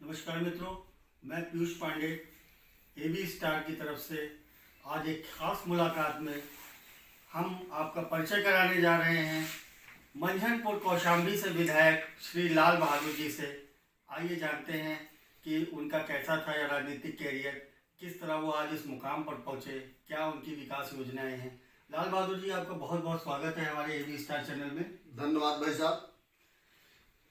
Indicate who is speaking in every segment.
Speaker 1: नमस्कार मित्रों, मैं पीयूष पांडे एबी स्टार की तरफ से आज एक खास मुलाकात में हम आपका परिचय कराने जा रहे हैं मंझनपुर कौशाम्बी से विधायक श्री लाल बहादुर जी से। आइए जानते हैं कि उनका कैसा था यह राजनीतिक कैरियर, किस तरह वो आज इस मुकाम पर पहुंचे, क्या उनकी विकास योजनाएं हैं। लाल बहादुर जी, आपका बहुत बहुत स्वागत है हमारे एबी स्टार चैनल में।
Speaker 2: धन्यवाद भाई साहब।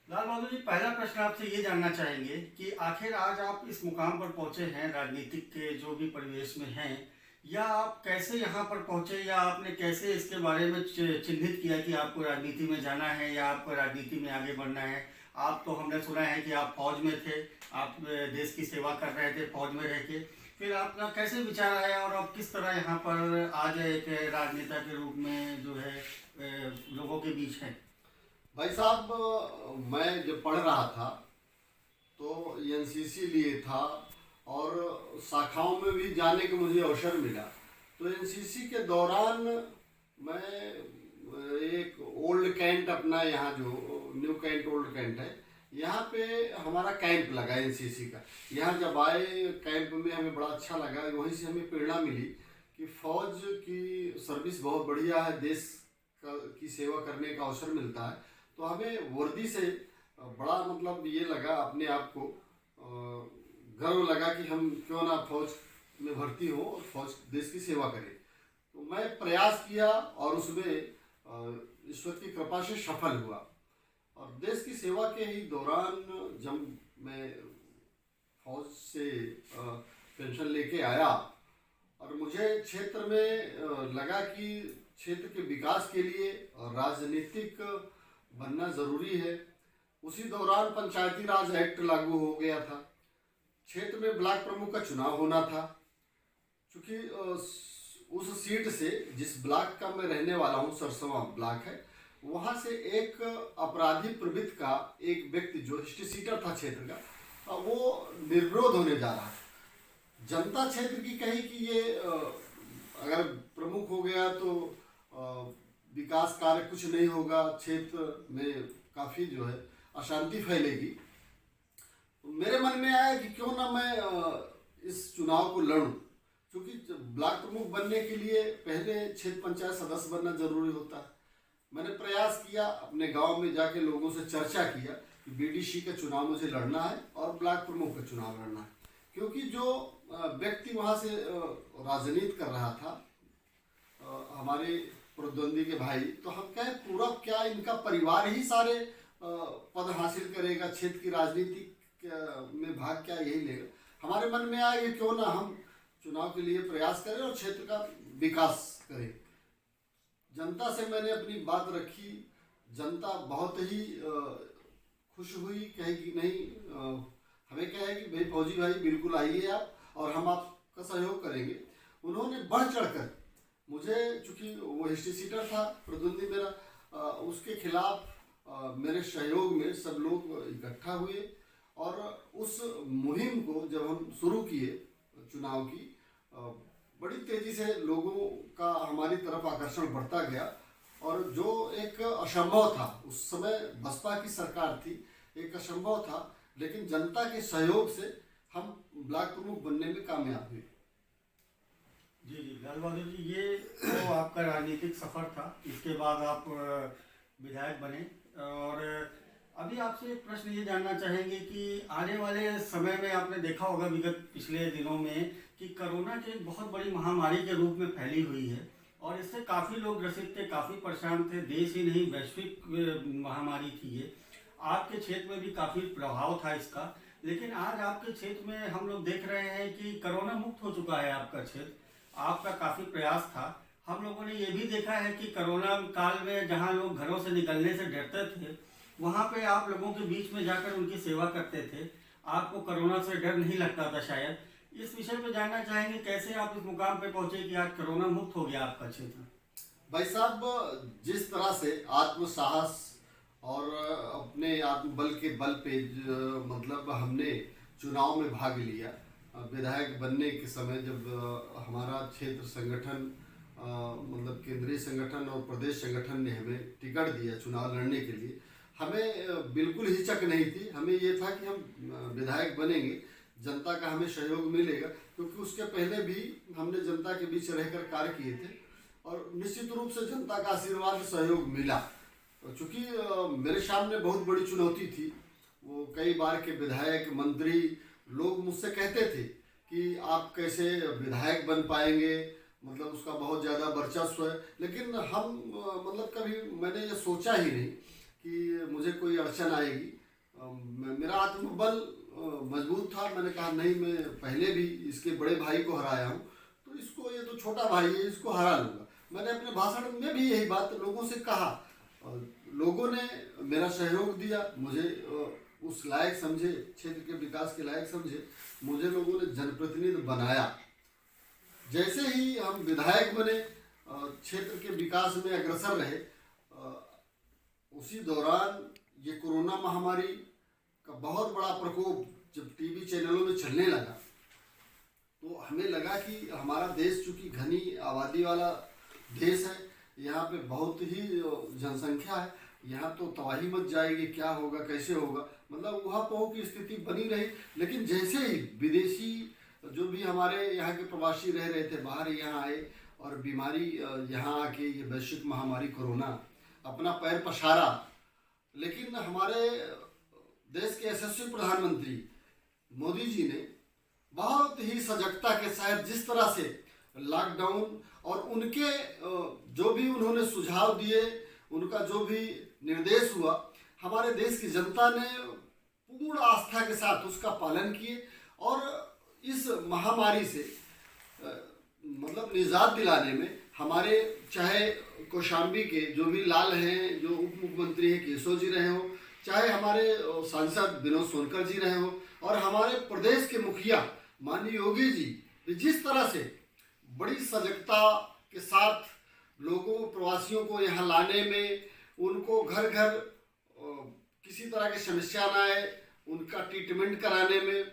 Speaker 1: लाल बहादुर जी, पहला प्रश्न आपसे ये जानना चाहेंगे कि आखिर आज आप इस मुकाम पर पहुंचे हैं राजनीतिक के जो भी परिवेश में हैं, या आप कैसे यहाँ पर पहुंचे, या आपने कैसे इसके बारे में चिन्हित किया कि आपको राजनीति में जाना है या आपको राजनीति में आगे बढ़ना है। आप तो हमने सुना है कि आप फौज में थे, आप देश की सेवा कर रहे थे फौज में रह के, फिर आपका कैसे विचार आया और आप किस तरह यहाँ पर आज एक राजनेता के रूप में जो है लोगों के बीच हैं।
Speaker 2: भाई साहब, मैं जब पढ़ रहा था तो एनसीसी लिए था और शाखाओं में भी जाने का मुझे अवसर मिला। तो एनसीसी के दौरान मैं एक ओल्ड कैंट, अपना यहाँ जो न्यू कैंट ओल्ड कैंट है, यहाँ पे हमारा कैंप लगा एनसीसी का। यहाँ जब आए कैंप में हमें बड़ा अच्छा लगा। वहीं से हमें प्रेरणा मिली कि फौज की सर्विस बहुत बढ़िया है, देश की सेवा करने का अवसर मिलता है। तो हमें वर्दी से बड़ा मतलब ये लगा, अपने आप को गर्व लगा कि हम क्यों ना फौज में भर्ती हो और फौज देश की सेवा करें। तो मैं प्रयास किया और उसमें ईश्वर की कृपा से सफल हुआ। और देश की सेवा के ही दौरान जब मैं फौज से पेंशन लेके आया और मुझे क्षेत्र में लगा कि क्षेत्र के विकास के लिए राजनीतिक बनना ज़रूरी है। उसी दौरान पंचायती राज एक्ट लागू हो गया था। क्षेत्र में ब्लॉक प्रमुख का चुनाव होना था। चूँकि उस सीट से, जिस ब्लॉक का मैं रहने वाला हूँ, सरसवा ब्लॉक है, वहाँ से एक अपराधी प्रवृत्ति का एक व्यक्ति जो हिस्ट्री सीटर था क्षेत्र का, वो निर्विरोध होने जा रहा है। जनता क्षेत्र की कही कि ये अगर प्रमुख हो गया तो विकास कार्य कुछ नहीं होगा, क्षेत्र में काफ़ी जो है अशांति फैलेगी। तो मेरे मन में आया कि क्यों ना मैं इस चुनाव को लड़ूं, क्योंकि ब्लॉक प्रमुख बनने के लिए पहले क्षेत्र पंचायत सदस्य बनना जरूरी होता है। मैंने प्रयास किया, अपने गांव में जाके लोगों से चर्चा किया कि बीडीसी का चुनाव मुझे लड़ना है और ब्लॉक प्रमुख का चुनाव लड़ना है। क्योंकि जो व्यक्ति वहाँ से राजनीति कर रहा था, हमारे प्रतिद्वंदी के भाई, तो हम कहें पूरा क्या इनका परिवार ही सारे पद हासिल करेगा, क्षेत्र की राजनीति में भाग क्या यही लेगा। हमारे मन में आया कि क्यों ना हम चुनाव के लिए प्रयास करें और क्षेत्र का विकास करें। जनता से मैंने अपनी बात रखी। जनता बहुत ही खुश हुई, कहे कि नहीं, हमें क्या है कि भाई फौजी भाई बिल्कुल आइए आप और हम आपका सहयोग करेंगे। उन्होंने बढ़ चढ़कर मुझे, चूँकि वो हिस्ट्री सीटर था प्रतिद्वंदी मेरा, उसके खिलाफ मेरे सहयोग में सब लोग इकट्ठा हुए और उस मुहिम को जब हम शुरू किए चुनाव की, बड़ी तेज़ी से लोगों का हमारी तरफ आकर्षण बढ़ता गया। और जो एक असंभव था, उस समय बसपा की सरकार थी, एक असंभव था, लेकिन जनता के सहयोग से हम ब्लॉक प्रमुख बनने में कामयाब हुए।
Speaker 1: जी जी लाल बहादुर जी, ये तो आपका राजनीतिक सफ़र था। इसके बाद आप विधायक बने और अभी आपसे एक प्रश्न ये जानना चाहेंगे कि आने वाले समय में आपने देखा होगा विगत पिछले दिनों में कि कोरोना की एक बहुत बड़ी महामारी के रूप में फैली हुई है और इससे काफ़ी लोग ग्रसित थे, काफ़ी परेशान थे। देश ही नहीं, वैश्विक महामारी थी ये। आपके क्षेत्र में भी काफ़ी प्रभाव था इसका, लेकिन आज आपके क्षेत्र में हम लोग देख रहे हैं कि कोरोना मुक्त हो चुका है आपका क्षेत्र। आपका काफ़ी प्रयास था। हम लोगों ने ये भी देखा है कि कोरोना काल में जहाँ लोग घरों से निकलने से डरते थे, वहाँ पे आप लोगों के बीच में जाकर उनकी सेवा करते थे। आपको कोरोना से डर नहीं लगता था शायद। इस विषय पे जानना चाहेंगे कैसे आप इस मुकाम पे पहुँचे कि आज कोरोना मुक्त हो गया आपका क्षेत्र।
Speaker 2: भाई साहब, जिस तरह से आत्मसाहस और अपने आत्मबल के बल पे मतलब हमने चुनाव में भाग लिया, विधायक बनने के समय जब हमारा क्षेत्र संगठन मतलब केंद्रीय संगठन और प्रदेश संगठन ने हमें टिकट दिया चुनाव लड़ने के लिए, हमें बिल्कुल हिचक नहीं थी। हमें ये था कि हम विधायक बनेंगे, जनता का हमें सहयोग मिलेगा, क्योंकि उसके पहले भी हमने जनता के बीच रहकर कार्य किए थे और निश्चित रूप से जनता का आशीर्वाद सहयोग मिला। चूँकि मेरे सामने बहुत बड़ी चुनौती थी। वो कई बार के विधायक मंत्री लोग मुझसे कहते थे कि आप कैसे विधायक बन पाएंगे, मतलब उसका बहुत ज़्यादा वर्चस्व है। लेकिन हम मतलब कभी मैंने ये सोचा ही नहीं कि मुझे कोई अड़चन आएगी। मेरा आत्मबल मजबूत था। मैंने कहा नहीं, मैं पहले भी इसके बड़े भाई को हराया हूँ, तो इसको, ये तो छोटा भाई है, इसको हरा लूँगा। मैंने अपने भाषण में भी यही बात लोगों से कहा और लोगों ने मेरा सहयोग दिया। मुझे उस लायक समझे, क्षेत्र के विकास के लायक समझे, मुझे लोगों ने जनप्रतिनिधि बनाया। जैसे ही हम विधायक बने, क्षेत्र के विकास में अग्रसर रहे, उसी दौरान ये कोरोना महामारी का बहुत बड़ा प्रकोप जब टीवी चैनलों में चलने लगा, तो हमें लगा कि हमारा देश चूँकि घनी आबादी वाला देश है, यहाँ पे बहुत ही जनसंख्या है, यहाँ तो तबाही मच जाएगी, क्या होगा, कैसे होगा, मतलब ऊहापोह की स्थिति बनी रही। लेकिन जैसे ही विदेशी जो भी हमारे यहाँ के प्रवासी रह रहे थे बाहर यहाँ आए और बीमारी यहाँ आके ये वैश्विक महामारी कोरोना अपना पैर पसारा, लेकिन हमारे देश के यशस्वी प्रधानमंत्री मोदी जी ने बहुत ही सजगता के साथ जिस तरह से लॉकडाउन और उनके जो भी उन्होंने सुझाव दिए, उनका जो भी निर्देश हुआ, हमारे देश की जनता ने पूर्ण आस्था के साथ उसका पालन किए और इस महामारी से मतलब निजात दिलाने में हमारे, चाहे कौशाम्बी के जो भी लाल हैं, जो उप मुख्यमंत्री हैं केशव जी रहे हो, चाहे हमारे सांसद विनोद सोनकर जी रहे हो, और हमारे प्रदेश के मुखिया माननीय योगी जी जिस तरह से बड़ी सजगता के साथ लोगों, प्रवासियों को यहाँ लाने में, उनको घर घर किसी तरह की समस्या ना आए, उनका ट्रीटमेंट कराने में,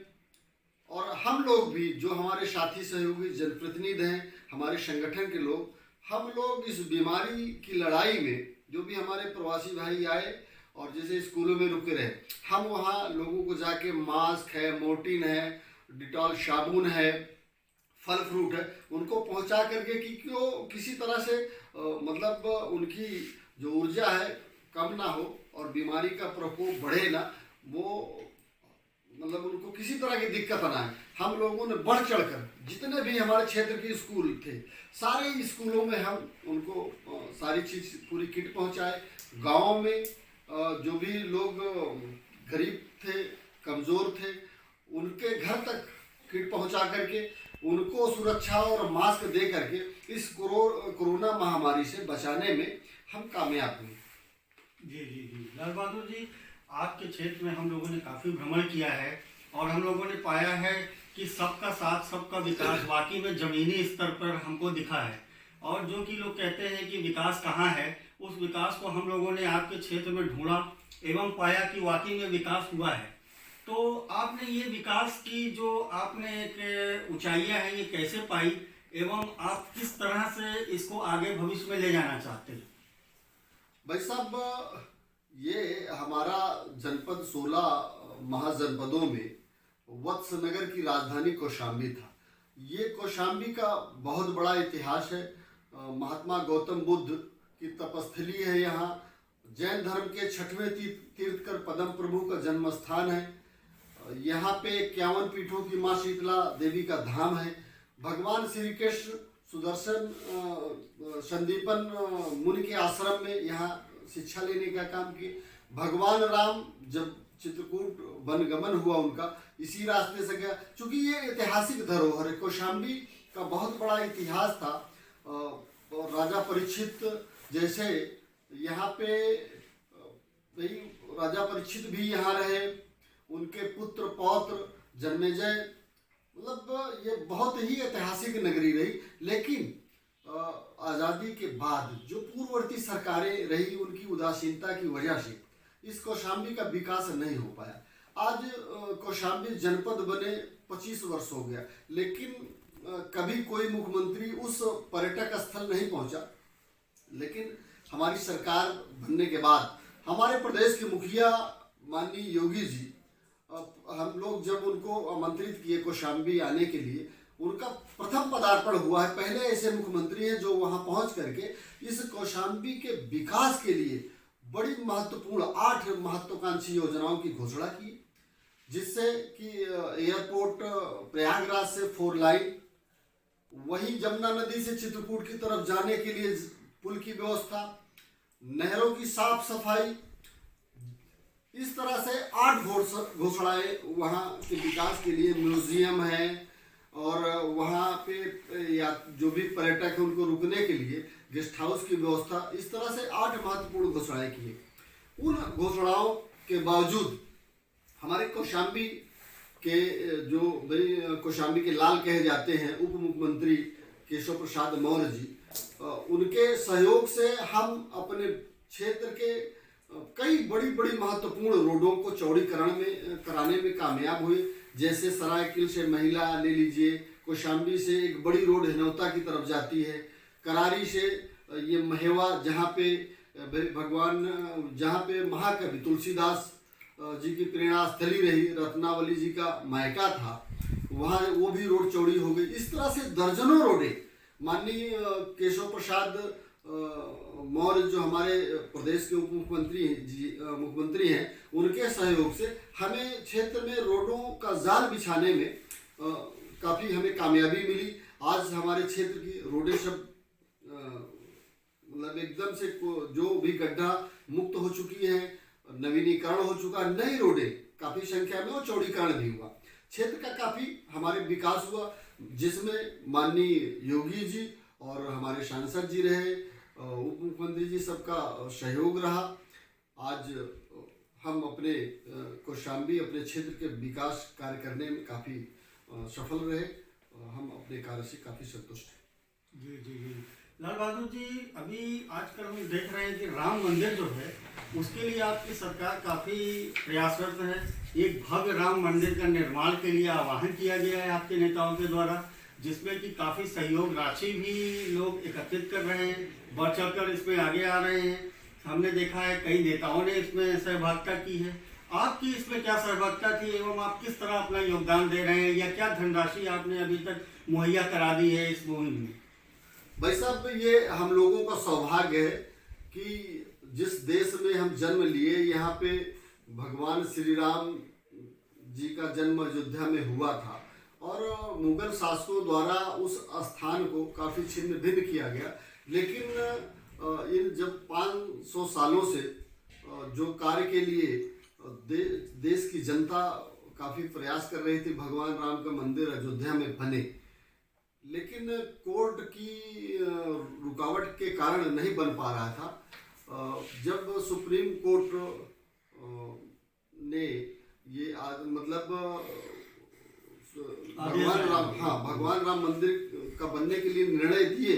Speaker 2: और हम लोग भी जो हमारे साथी सहयोगी जनप्रतिनिधि हैं, हमारे संगठन के लोग, हम लोग इस बीमारी की लड़ाई में जो भी हमारे प्रवासी भाई आए और जैसे स्कूलों में रुके रहे, हम वहाँ लोगों को जाके मास्क है, मोर्टिन है, डिटॉल साबुन है, फल फ्रूट है, उनको पहुँचा करके कि क्यों किसी तरह से मतलब उनकी जो ऊर्जा है कम ना हो और बीमारी का प्रकोप बढ़े ना, वो मतलब उनको किसी तरह की दिक्कत ना आए। हम लोगों ने बढ़ चढ़कर जितने भी हमारे क्षेत्र के स्कूल थे, सारे स्कूलों में हम उनको सारी चीज़ पूरी किट पहुंचाए। गाँव में जो भी लोग गरीब थे, कमज़ोर थे, उनके घर तक किट पहुंचा करके उनको सुरक्षा और मास्क दे करके इस कोरोना महामारी से बचाने में हम कामयाब हुए।
Speaker 1: जी जी जी, लाल बहादुर जी, आपके क्षेत्र में हम लोगों ने काफ़ी भ्रमण किया है और हम लोगों ने पाया है कि सबका साथ सबका विकास वाकई में ज़मीनी स्तर पर हमको दिखा है। और जो कि लोग कहते हैं कि विकास कहाँ है, उस विकास को हम लोगों ने आपके क्षेत्र में ढूंढा एवं पाया कि वाकई में विकास हुआ है। तो आपने ये विकास की जो आपने एक ऊंचाइयां हैं, ये कैसे पाई एवं आप किस तरह से इसको आगे भविष्य में ले जाना चाहते हैं?
Speaker 2: भाई साहब, ये हमारा जनपद 16 महाजनपदों में वत्सनगर की राजधानी कौशाम्बी था। ये कौशाम्बी का बहुत बड़ा इतिहास है। महात्मा गौतम बुद्ध की तपस्थली है यहाँ। जैन धर्म के 6वें तीर्थकर पद्म प्रभु का जन्म स्थान है। यहाँ पे 51 पीठों की माँ शीतला देवी का धाम है। भगवान श्री कृष्ण सुदर्शन संदीपन मुनि के आश्रम में यहाँ शिक्षा लेने का काम किए। भगवान राम जब चित्रकूट वनगमन हुआ उनका, इसी रास्ते से गया। चूँकि ये ऐतिहासिक धरोहर है, कौशाम्बी का बहुत बड़ा इतिहास था। और राजा परीक्षित जैसे यहाँ पे राजा परीक्षित भी यहाँ रहे, उनके पुत्र पौत्र जन्मेजय, मतलब ये बहुत ही ऐतिहासिक नगरी रही। लेकिन आज़ादी के बाद जो पूर्ववर्ती सरकारें रही, उनकी उदासीनता की वजह से इस कौशाम्बी का विकास नहीं हो पाया। आज कौशाम्बी जनपद बने 25 वर्ष हो गया, लेकिन कभी कोई मुख्यमंत्री उस पर्यटक स्थल नहीं पहुंचा। लेकिन हमारी सरकार बनने के बाद हमारे प्रदेश के मुखिया माननीय योगी जी, हम लोग जब उनको आमंत्रित किए कौशाम्बी आने के लिए, उनका प्रथम पदार्पण हुआ है। पहले ऐसे मुख्यमंत्री हैं जो वहां पहुंच करके इस कौशाम्बी के विकास के लिए बड़ी महत्वपूर्ण 8 महत्वाकांक्षी योजनाओं की घोषणा की, जिससे कि एयरपोर्ट प्रयागराज से 4 लाइन, वहीं जमुना नदी से चित्रकूट की तरफ जाने के लिए पुल की व्यवस्था, नहरों की साफ सफाई, इस तरह से 8 घोषणाएं वहाँ के विकास के लिए। म्यूजियम है और वहाँ पे या जो भी पर्यटक है उनको रुकने के लिए गेस्ट हाउस की व्यवस्था, इस तरह से 8 महत्वपूर्ण घोषणाएं की। उन घोषणाओं के बावजूद हमारे कौशाम्बी के जो कौशाम्बी के लाल कहे जाते हैं उप मुख्यमंत्री केशव प्रसाद मौर्य जी, उनके सहयोग से हम अपने क्षेत्र के कई बड़ी बड़ी महत्वपूर्ण रोडों को चौड़ीकरण में कराने में कामयाब हुए। जैसे सरायकिल से महिला ले लीजिए, कौशाम्बी से एक बड़ी रोड हिनौता की तरफ जाती है, करारी से ये महेवा जहाँ पे भगवान, जहाँ पे महाकवि तुलसीदास जी की प्रेरणा स्थली रही, रत्नावली जी का मायका था, वहाँ वो भी रोड चौड़ी हो गई। इस तरह से दर्जनों रोडें माननीय केशव प्रसाद मौर्य जो हमारे प्रदेश के उप मुख्यमंत्री हैं, उनके सहयोग से हमें क्षेत्र में रोडों का जाल बिछाने में काफ़ी हमें कामयाबी मिली। आज हमारे क्षेत्र की रोडें सब मतलब एकदम से जो भी गड्ढा मुक्त हो चुकी हैं, नवीनीकरण हो चुका, नई रोडें काफ़ी संख्या में और चौड़ीकरण भी हुआ। क्षेत्र का काफ़ी हमारे विकास हुआ, जिसमें माननीय योगी जी और हमारे सांसद जी रहे, उप मुख्यमंत्री जी, सबका सहयोग रहा। आज हम अपने कौशाम्बी अपने क्षेत्र के विकास कार्य करने में काफ़ी सफल रहे। हम अपने कार्य से काफ़ी संतुष्ट हैं।
Speaker 1: जी जी जी लाल बहादुर जी, अभी आजकल हम देख रहे हैं कि राम मंदिर जो है उसके लिए आपकी सरकार काफ़ी प्रयासरत है। एक भव्य राम मंदिर का निर्माण के लिए आह्वान किया गया है आपके नेताओं के द्वारा, जिसमें कि काफ़ी सहयोग राशि भी लोग एकत्रित कर रहे हैं, बढ़ चढ़कर इसमें आगे आ रहे हैं। हमने देखा है कई नेताओं ने इसमें सहभागिता की है। आपकी इसमें क्या सहभागिता थी एवं आप किस तरह अपना योगदान दे रहे हैं, या क्या धनराशि आपने अभी तक मुहैया करा दी है इस मुहिम में?
Speaker 2: भाई साहब, ये हम लोगों का सौभाग्य है कि जिस देश में हम जन्म लिए, यहाँ पे भगवान श्री राम जी का जन्म अयोध्या में हुआ था और मुगल शासकों द्वारा उस स्थान को काफ़ी छिन्न भिन्न किया गया। लेकिन इन जब 500 सालों से जो कार्य के लिए देश की जनता काफ़ी प्रयास कर रही थी, भगवान राम का मंदिर अयोध्या में बने, लेकिन कोर्ट की रुकावट के कारण नहीं बन पा रहा था। जब सुप्रीम कोर्ट ने ये मतलब भगवान राम मंदिर का बनने के लिए निर्णय दिए,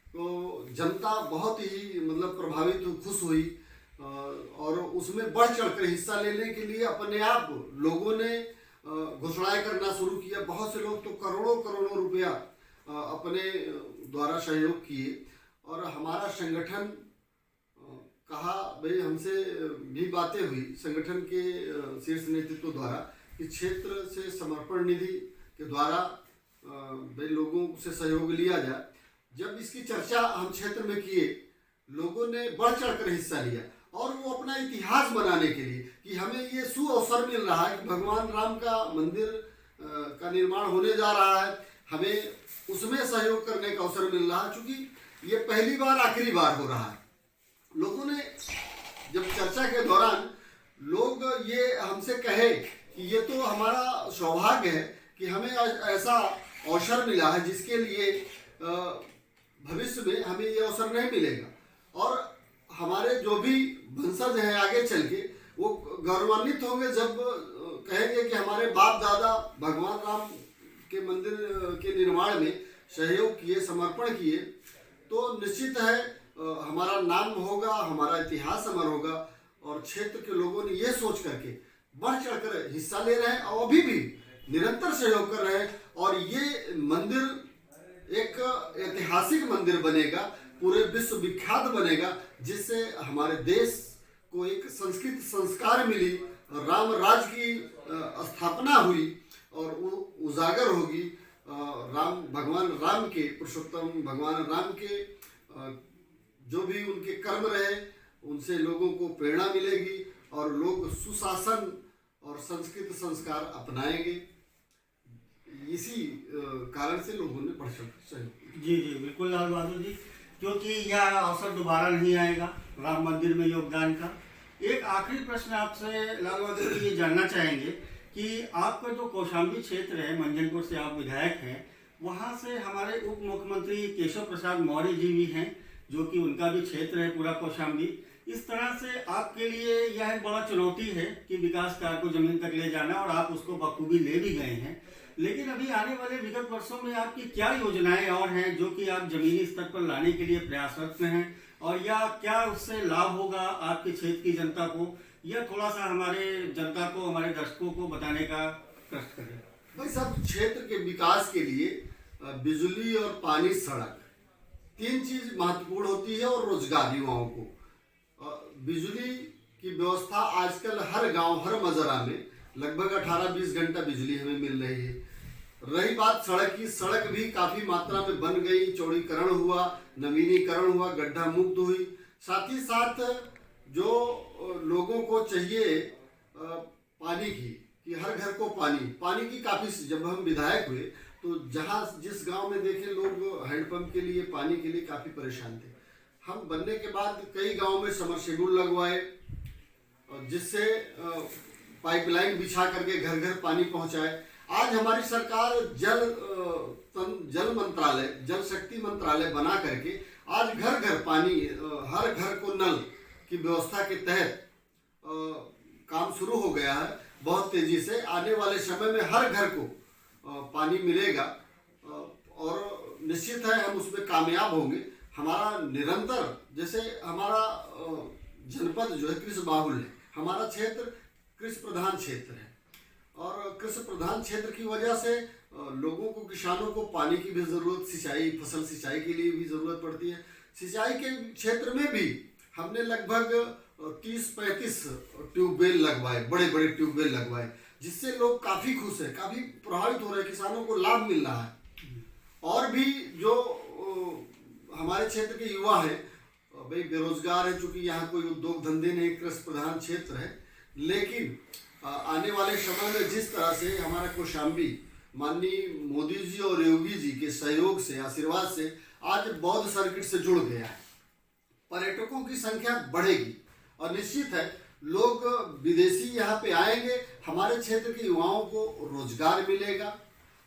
Speaker 2: तो जनता बहुत ही मतलब प्रभावित हुई, खुश हुई और उसमें बढ़ चढ़कर हिस्सा लेने के लिए अपने आप लोगों ने घोषणाएं करना शुरू किया। बहुत से लोग तो करोड़ों करोड़ों रुपया अपने द्वारा सहयोग किए और हमारा संगठन कहा, भाई हमसे भी बातें हुई संगठन के शीर्ष नेतृत्व द्वारा कि क्षेत्र से समर्पण निधि के द्वारा भाई लोगों से सहयोग लिया जाए। जब इसकी चर्चा हम क्षेत्र में किए, लोगों ने बढ़ चढ़कर हिस्सा लिया और वो अपना इतिहास बनाने के लिए कि हमें ये सुअवसर मिल रहा है कि भगवान राम का मंदिर का निर्माण होने जा रहा है, हमें उसमें सहयोग करने का अवसर मिल रहा है। चूँकि ये पहली बार आखिरी बार हो रहा है। लोगों ने जब चर्चा के दौरान लोग ये हमसे कहे कि ये तो हमारा सौभाग्य है कि हमें ऐसा अवसर मिला है जिसके लिए भविष्य में हमें ये अवसर नहीं मिलेगा, और हमारे जो भी वंशज हैं आगे चल के वो गौरवान्वित होंगे जब कहेंगे कि हमारे बाप दादा भगवान राम के मंदिर के निर्माण में सहयोग किए, समर्पण किए, तो निश्चित है हमारा नाम होगा, हमारा इतिहास अमर होगा। और क्षेत्र के लोगों ने ये सोच करके बढ़ चढ़कर हिस्सा ले रहे हैं और अभी भी निरंतर सहयोग कर रहे हैं। और ये मंदिर एक ऐतिहासिक मंदिर बनेगा, पूरे विश्व विख्यात बनेगा, जिससे हमारे देश को एक संस्कृत संस्कार मिली, राम राज की स्थापना हुई और वो उजागर होगी। राम भगवान राम के, पुरुषोत्तम भगवान राम के जो भी उनके कर्म रहे उनसे लोगों को प्रेरणा मिलेगी और लोग सुशासन और संस्कृत संस्कार अपनाएंगे। इसी कारण से लोगों ने बढ़ चढ़।
Speaker 1: जी जी बिल्कुल लाल बहादुर जी, क्योंकि यह अवसर दोबारा नहीं आएगा राम मंदिर में योगदान का। एक आखिरी प्रश्न आपसे लाल बहादुर जी ये जानना चाहेंगे कि आपका जो कौशाम्बी क्षेत्र है, मंझनपुर से आप विधायक हैं, वहाँ से हमारे उप मुख्यमंत्री केशव प्रसाद मौर्य जी भी हैं, जो कि उनका भी क्षेत्र है पूरा कौशाम्बी। इस तरह से आपके लिए यह एक बड़ा चुनौती है कि विकास कार्य को जमीन तक ले जाना, और आप उसको बखूबी ले भी गए हैं। लेकिन अभी आने वाले विगत वर्षों में आपकी क्या योजनाएं और हैं जो कि आप जमीनी स्तर पर लाने के लिए प्रयासरत हैं, और या क्या उससे लाभ होगा आपके क्षेत्र की जनता को, यह थोड़ा सा हमारे जनता को, हमारे दर्शकों को बताने का कष्ट करें।
Speaker 2: भाई साहब, क्षेत्र के विकास के लिए बिजली और पानी, सड़क, तीन चीज महत्वपूर्ण होती है, और रोजगार युवाओं को। बिजली की व्यवस्था आजकल हर गांव, हर मजरा में लगभग 18-20 घंटा बिजली हमें मिल रही है। रही बात सड़क की, सड़क भी काफी मात्रा में बन गई, चौड़ीकरण हुआ, नवीनीकरण हुआ, गड्ढा मुक्त हुई। साथ ही साथ जो लोगों को चाहिए पानी की, कि हर घर को पानी की काफी, जब हम विधायक हुए तो जहाँ जिस गांव में देखे लोग हैंडपंप के लिए, पानी के लिए काफी परेशान थे। हम बनने के बाद कई गांव में समरसेबुल लगवाए, जिससे पाइपलाइन बिछा करके घर घर पानी पहुंचाए। आज हमारी सरकार जल मंत्रालय, जल शक्ति मंत्रालय बना करके आज घर घर पानी, हर घर को नल की व्यवस्था के तहत काम शुरू हो गया है बहुत तेजी से। आने वाले समय में हर घर को पानी मिलेगा, और निश्चित है हम उसमें कामयाब होंगे। हमारा निरंतर, जैसे हमारा जनपद जो है कृषि बाहुल है, हमारा क्षेत्र कृषि प्रधान क्षेत्र है, और कृषि प्रधान क्षेत्र की वजह से लोगों को, किसानों को पानी की भी जरूरत, सिंचाई, फसल सिंचाई के लिए भी जरूरत पड़ती है। सिंचाई के क्षेत्र में भी हमने लगभग 30-35 ट्यूबवेल लगवाए, बड़े बड़े ट्यूबवेल लगवाए, जिससे लोग काफी खुश है, काफी प्रभावित हो रहे हैं, किसानों को लाभ मिल रहा है। और भी जो हमारे क्षेत्र के युवा हैं, भाई बेरोजगार है, चूंकि यहाँ कोई उद्योग धंधे नहीं, कृषि प्रधान क्षेत्र है, लेकिन आने वाले समय में जिस तरह से हमारा कौशाम्बी माननीय मोदी जी और योगी जी के सहयोग से, आशीर्वाद से आज बौद्ध सर्किट से जुड़ गया है, पर्यटकों की संख्या बढ़ेगी, और निश्चित है लोग विदेशी यहाँ पे आएंगे, हमारे क्षेत्र के युवाओं को रोजगार मिलेगा,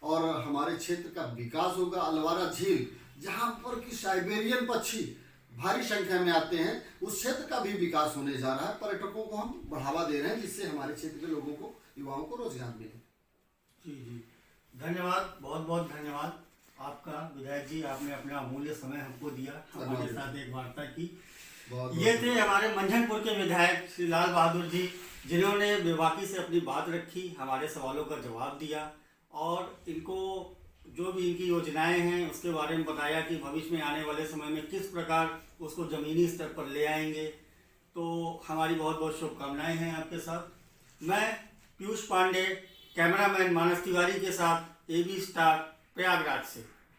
Speaker 2: और हमारे क्षेत्र का विकास होगा। अलवारा झील, जहाँ पर कि साइबेरियन पक्षी भारी संख्या में आते हैं, उस क्षेत्र का भी विकास होने जा रहा है। पर्यटकों को हम बढ़ावा दे रहे हैं, जिससे हमारे क्षेत्र के लोगों को, युवाओं को रोजगार मिले।
Speaker 1: जी जी धन्यवाद, बहुत बहुत धन्यवाद आपका विधायक जी, आपने अपना अमूल्य समय हमको दिया, हमारे साथ एक वार्ता की। ये थे हमारे मंझनपुर के विधायक श्री लाल बहादुर जी, जिन्होंने बेबाकी से अपनी बात रखी, हमारे सवालों का जवाब दिया, और इनको जो भी इनकी योजनाएं हैं उसके बारे में बताया कि भविष्य में आने वाले समय में किस प्रकार उसको ज़मीनी स्तर पर ले आएंगे। तो हमारी बहुत बहुत शुभकामनाएं हैं आपके साथ। मैं पीयूष पांडे, कैमरामैन मानस तिवारी के साथ, AB स्टार, प्रयागराज से।